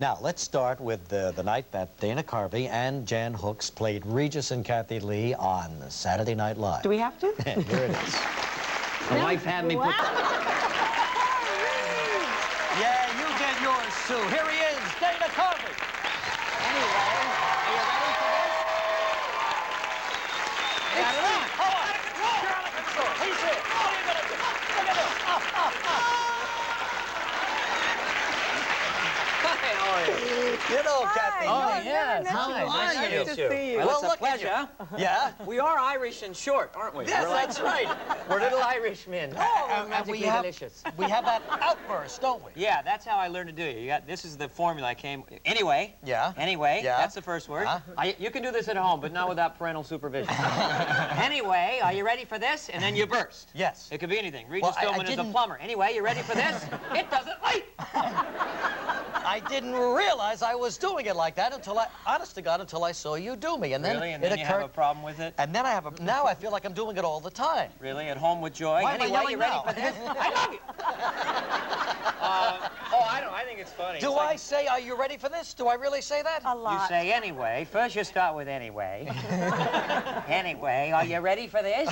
Now, let's start with the night that Dana Carvey and Jan Hooks played Regis and Kathie Lee on Saturday Night Live. Do we have to? Here it is. My wife had me put... Yeah, you get yours, Sue. Here he is, Dana Carvey. Anyway, are you ready for this? Got it on. Hold on. You're out of control. He's here. What are you going to do? Look at this. You know, Kathy. Oh, yes. Hi. Nice to see you. Well, Well, it's a look at pleasure. Yeah? We are Irish and short, aren't we? Yes, Really? that's right. We're little Irishmen. Oh, magically delicious. We have that outburst, don't we? Yeah, that's how I learned to do it. You got, this is the formula I came... Anyway. Yeah. Anyway, Yeah. that's the first word. You can do this at home, but not without parental supervision. Anyway, are you ready for this? And then you burst. Yes. It could be anything. Regis Well, I Philbin is a didn't- plumber. Anyway, you ready for this? It doesn't leak! I didn't realize I was doing it like that until honest to God, until I saw you do me. And then Really? And it then you have occurred. a problem with it? And then now I feel like I'm doing it all the time. Really? At home with joy? Why am I Anyway, yelling you ready now? for this? I love you! I think it's funny. Do I say, are you ready for this? Do I really say that? A lot. You say anyway. First you start with anyway. Anyway, are you ready for this?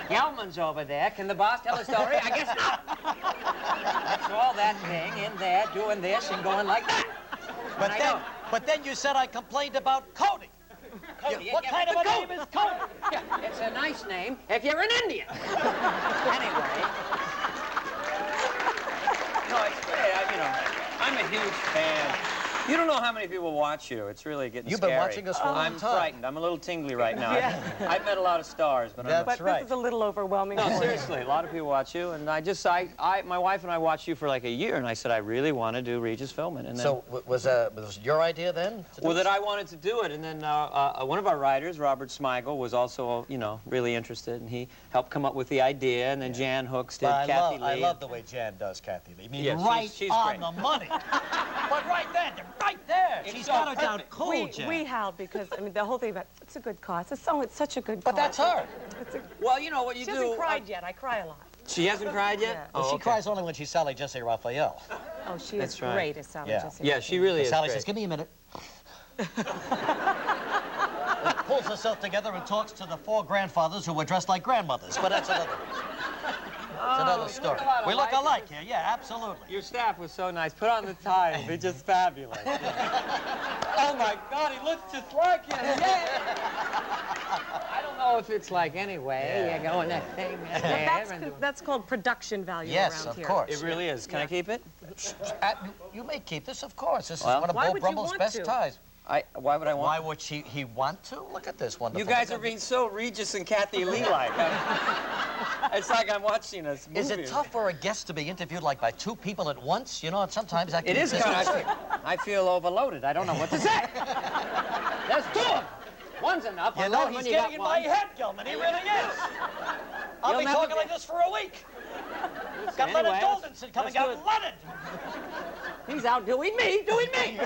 Gelman's over there. Can the boss tell a story? I guess not. That's all that thing in there doing this and going like that. But then you said I complained about Cody. Cody, What kind of a name is Cody? Yeah, it's a nice name if you're an Indian. Anyway. No, it's great. I'm a huge fan. You don't know how many people watch you. It's really getting You've scary. been watching us for a long I'm time. frightened. I'm a little tingly right now. Yeah. I've met a lot of stars, but That's But right. this is a little overwhelming. No, for you. seriously, a lot of people watch you, and my wife and I watched you for like a year, and I said I really want to do Regis Philbin, and then So was it your idea then? well, that I wanted to do it, and then one of our writers, Robert Smigel, was also really interested, and he helped come up with the idea, and then Jan Hooks did Kathie Lee. I love the way Jan does Kathie Lee. I mean, Yeah, right she's on great. the money. But right there. She's so got it down perfect. cold, Jan. We howled because, I mean, the whole thing about, it's a good cause. It's such a good But cause. that's her. Well, you know what you She do. hasn't cried yet. I cry a lot. She hasn't cried yet? Yeah. Oh, She okay. cries only when she's Sally Jesse Raphael. Oh, she That's is right. great as Sally Yeah. Jesse. Yeah, she really is Sally great. says, give me a minute. Pulls herself together and talks to the 4 grandfathers who were dressed like grandmothers. But that's another story. a lot We look alike. alike here. Yeah, absolutely. Your staff was so nice. Put on the tie. It'll be just fabulous. Oh, my God, he looks just like him. Yeah. I don't know if it's like anyway. You go in that thing there. That's called production value Yes, around of here. course. It really is. Can I keep it? You may keep this, of course. This is Well, one of why Beau would you Brummell's want best to? ties. Why would I want? Why would he want to? Look at this wonderful. You guys are being so Regis and Kathie Lee like. It's like I'm watching a movie. Is it tough for a guest to be interviewed like by 2 people at once? You know, and sometimes that can It be is kind of. disconcerting. I feel overloaded. I don't know what to say. There's 2 of them. One's enough. I You know, love he's when you getting in got my one. head, Gilman. He really is. I'll You'll be never talking be- like this for a week. Got Anyway, Leonard Goldenson coming that's out. good. Leonard! He's out doing me, doing you.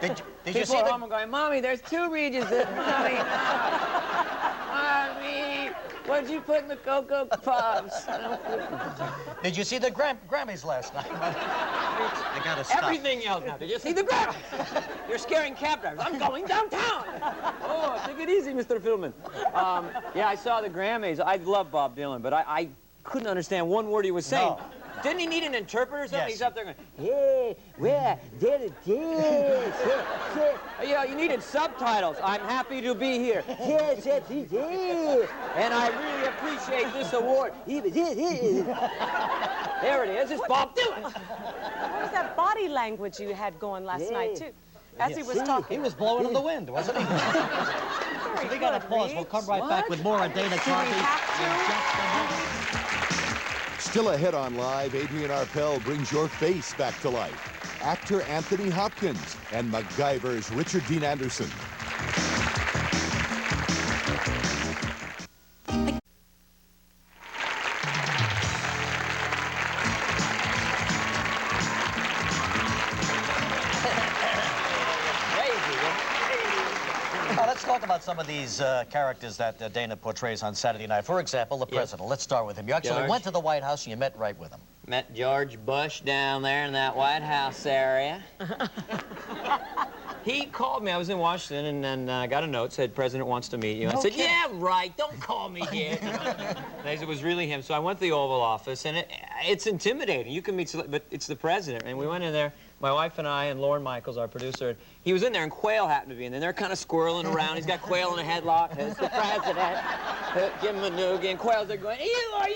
Did you People see at the... home are going, Mommy, there's 2 Regis coming out. Mommy, what'd you put in the Cocoa Puffs? Did you see the Grammys last night? I gotta stop. Everything yelled now. Did you see the Grammys? You're scaring cab drivers. I'm going downtown. Oh, take it easy, Mr. Philbin. Yeah, I saw the Grammys. I love Bob Dylan, but I couldn't understand one word he was saying. No. Didn't he need an interpreter or something? Yes. He's up there going, yeah, where, did it, yeah, you needed subtitles. I'm happy to be here. Yes, yes, yes. And I really appreciate this award. There it is. It's Bob Dylan. What was that body language you had going last night, too? As he was He talking. was blowing in the wind, wasn't he? Very We gotta good, pause. Reed. We'll come right back with more of Dana Carvey have to? in just a moment. Still ahead on Live, Adrian Arpel brings your face back to life. Actor Anthony Hopkins and MacGyver's Richard Dean Anderson. Let's talk about some of these characters that Dana portrays on Saturday night. For example, the president. Let's start with him. You actually George. went to the White House and you met right with him. Met George Bush down there in that White House area. He called me. I was in Washington, and then I got a note, said, President wants to meet you. I said, yeah, right, don't call me here. You know? And it was really him. So I went to the Oval Office, and it's intimidating. You can meet, but it's the president. And we went in there, my wife and I, and Lorne Michaels, our producer. He was in there, and Quail happened to be in there. They're kind of squirreling around. He's got Quail in a headlock. It's the president. Jim Manoogian. And Quail's there going, you are.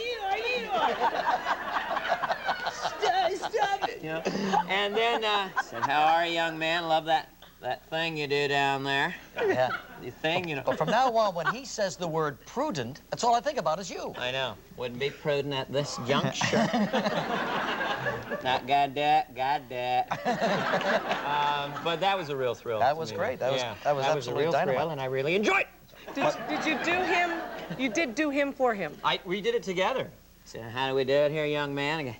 Stop it. You know? And then said, how are you, young man? Love that thing you do down there. Yeah. The thing, you know. But from now on, when he says the word prudent, that's all I think about is you. I know. Wouldn't be prudent at this juncture. Not got that. But that was a real thrill. That was great. That was absolutely a real dynamite. thrill, and I really enjoyed it. Did you do him? You did do him for him. We did it together. I said, how do we do it here, young man? I go,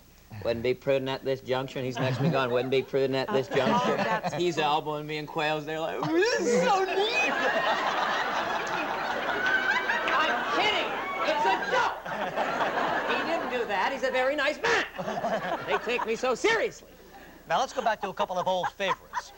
wouldn't be prudent at this juncture. And he's next to me going, wouldn't be prudent at this juncture. He's elbowing me, and Quail's there like, this is so neat. I'm kidding. It's a joke. He didn't do that. He's a very nice man. They take me so seriously. Now, let's go back to a couple of old favorites.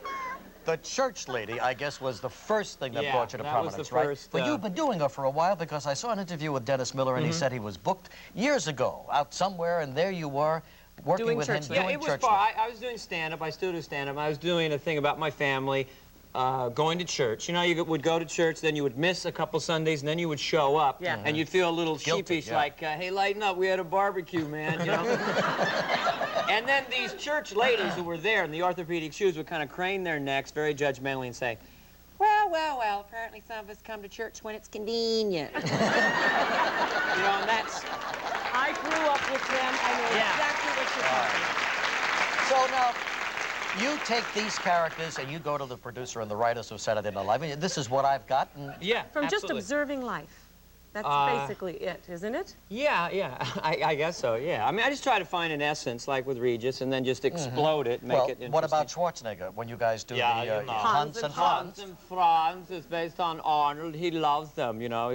The church lady, I guess, was the first thing that brought you to prominence, was the right? first, But you've been doing her for a while, because I saw an interview with Dennis Miller, and he said he was booked years ago out somewhere, and there you were working Doing with him church doing lady. It was church far. lady. I was doing stand-up. I still do stand-up. I was doing a thing about my family, going to church. You know, you would go to church, then you would miss a couple Sundays, and then you would show up, and you'd feel a little Guilty, sheepish, like, hey, lighten up, we had a barbecue, man, you know? And then these church ladies who were there in the orthopedic shoes would kind of crane their necks very judgmentally and say, well, apparently some of us come to church when it's convenient. You know, and that's... I grew up with him. I know exactly what you're talking about. So now, you take these characters and you go to the producer and the writers of Saturday Night Live, and this is what I've got. And Yeah, From just absolutely. observing life. That's basically it, isn't it? Yeah, I guess so, yeah. I mean, I just try to find an essence, like with Regis, and then just explode it and make it interesting. what about Schwarzenegger, when you guys do the you know. Hans and Franz? Hans and Franz is based on Arnold. He loves them, you know.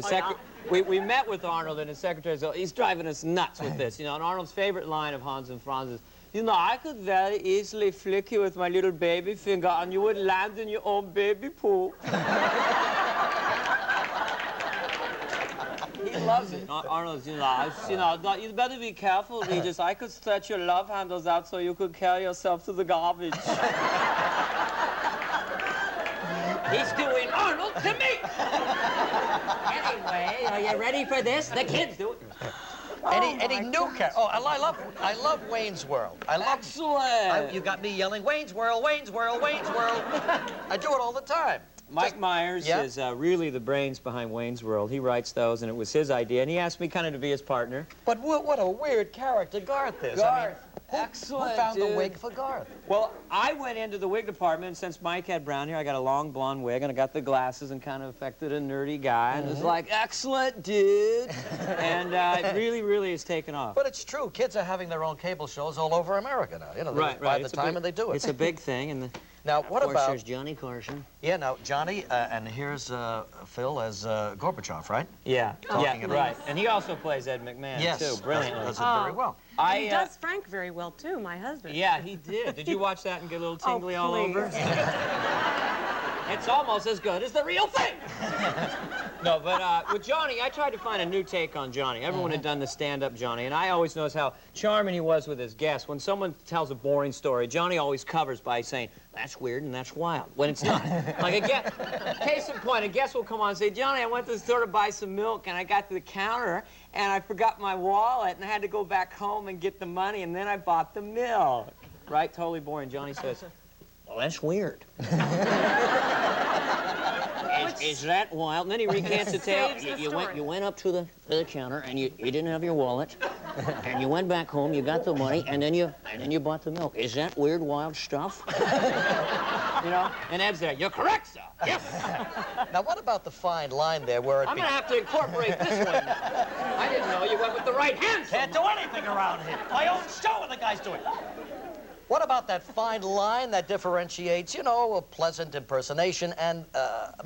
We met with Arnold and his secretary, so he's driving us nuts with this, you know. And Arnold's favorite line of Hans and Franz is, you know, I could very easily flick you with my little baby finger and you would land in your own baby pool. He loves it. Arnold's, you know, you better be careful, Regis. I could stretch your love handles out so you could carry yourself to the garbage. He's doing Arnold to me. Anyway, are you ready for this? The kids do it. Any new character? Oh, I love Wayne's World. Excellent. You got me yelling, Wayne's World, Wayne's World, Wayne's World. I do it all the time. Mike Myers is really the brains behind Wayne's World. He writes those, and it was his idea, and he asked me kind of to be his partner. But what a weird character Garth is. Garth, Excellent, who found the wig for Garth? Well, I went into the wig department, and since Mike had brown hair, I got a long blonde wig, and I got the glasses and kind of affected a nerdy guy, and it was like, excellent, dude. And it really, really has taken off. But it's true. Kids are having their own cable shows all over America now. You know, they buy the time and they do it. It's a big thing. And now, what of course, about... there's Johnny Carson. Yeah, now, Johnny, and here's Phil as Gorbachev, right? Yeah, Talking right. And he also plays Ed McMahon, too, brilliantly. Does it very well. And he does Frank very well, too, my husband. Yeah, he did. Did you watch that and get a little tingly all over? It's almost as good as the real thing. No, but with Johnny, I tried to find a new take on Johnny. Everyone had done the stand-up Johnny, and I always noticed how charming he was with his guests. When someone tells a boring story, Johnny always covers by saying, that's weird and that's wild, when it's not. Like, case in point, a guest will come on and say, Johnny, I went to the store to buy some milk, and I got to the counter, and I forgot my wallet, and I had to go back home and get the money, and then I bought the milk. Right? Totally boring. Johnny says, well, that's weird. Is that wild? And then he recants the tale. You went up to the counter and you didn't have your wallet, and you went back home. You got the money, and then you bought the milk. Is that weird, wild stuff? You know. And Ed's there. You're correct, sir. Yes. Now, what about the fine line there where I'm gonna have to incorporate this one. I didn't know you went with the right hand. Can't do anything around here. My own show, and the guy's doing. What about that fine line that differentiates, you know, a pleasant impersonation and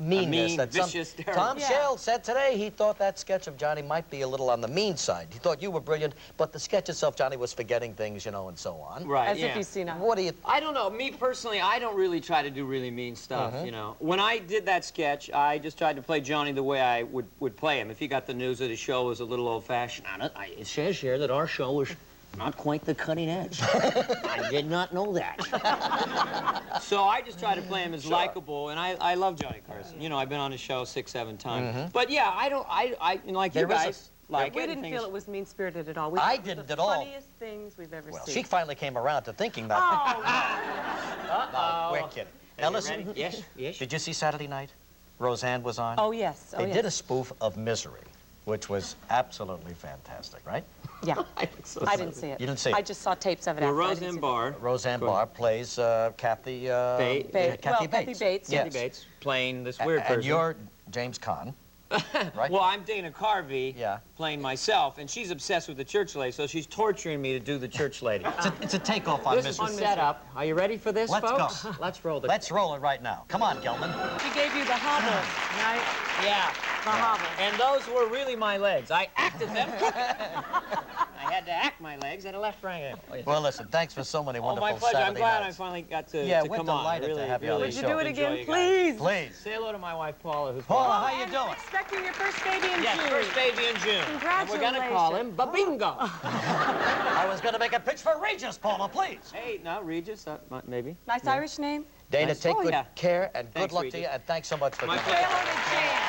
meanness? Mean, vicious, terrible. Tom Shale said today he thought that sketch of Johnny might be a little on the mean side. He thought you were brilliant, but the sketch itself, Johnny was forgetting things, you know, and so on. Right, As if he's seen it. What do you... I don't know. Me personally, I don't really try to do really mean stuff, you know. When I did that sketch, I just tried to play Johnny the way I would play him. If he got the news that his show was a little old-fashioned on it, it says here that our show was not quite the cutting edge. I did not know that. So I just try to play him as likable, and I love Johnny Carson. You know, I've been on his show 6, 7 times. But yeah, you know, like you guys like We it. didn't feel it was mean-spirited at all. I didn't at all. The funniest things we've ever Well, seen. she finally came around to thinking that. No, we're kidding. Now listen. Yes, yes. Did you see Saturday night? Roseanne was on. Oh, yes. They did a spoof of Misery, which was absolutely fantastic, right? Yeah. I think so. I didn't see it. You didn't see it? I just saw tapes of it Well, after. I didn't Roseanne see it. Barr. Roseanne Barr plays Kathy Bates. Kathy Bates. Yes. Kathy Bates playing this weird person. And you're James Caan, right? Well, I'm Dana Carvey, Yeah. playing myself, and she's obsessed with the church lady, so she's torturing me to do the church lady. It's a takeoff on This is Misery. the setup. Are you ready for this, Let's folks? go. Let's roll the... Let's roll it right now. Come on, Gelman. She gave you the hobble, right? Yeah. The hobble. And those were really my legs. I acted them. I had to act my legs at a left, right. Well, listen, thanks for so many Oh, wonderful my pleasure. I'm Saturday glad I nights. finally got to, Yeah, to we're come on. I delighted to really, have you on the really show. Would you do it enjoy again, you guys. please? Please. Say hello to my wife, Paula, who's Paula, watching. how you doing? Expecting your first baby in Yes, June. first baby in June. And we're going to call him Babingo. I was going to make a pitch for Regis, Paula, please. Hey, no, Regis, maybe. Nice Irish name. Dana, Nice. take Oh, good yeah. care and good Thanks, luck to Regis. you, and thanks so much for My coming. pleasure. Taylor to Jan.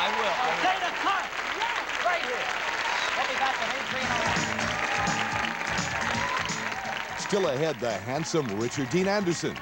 I will. Dana, cut! Yes! Right here. We'll be back with Adrian. Still ahead, the handsome Richard Dean Anderson.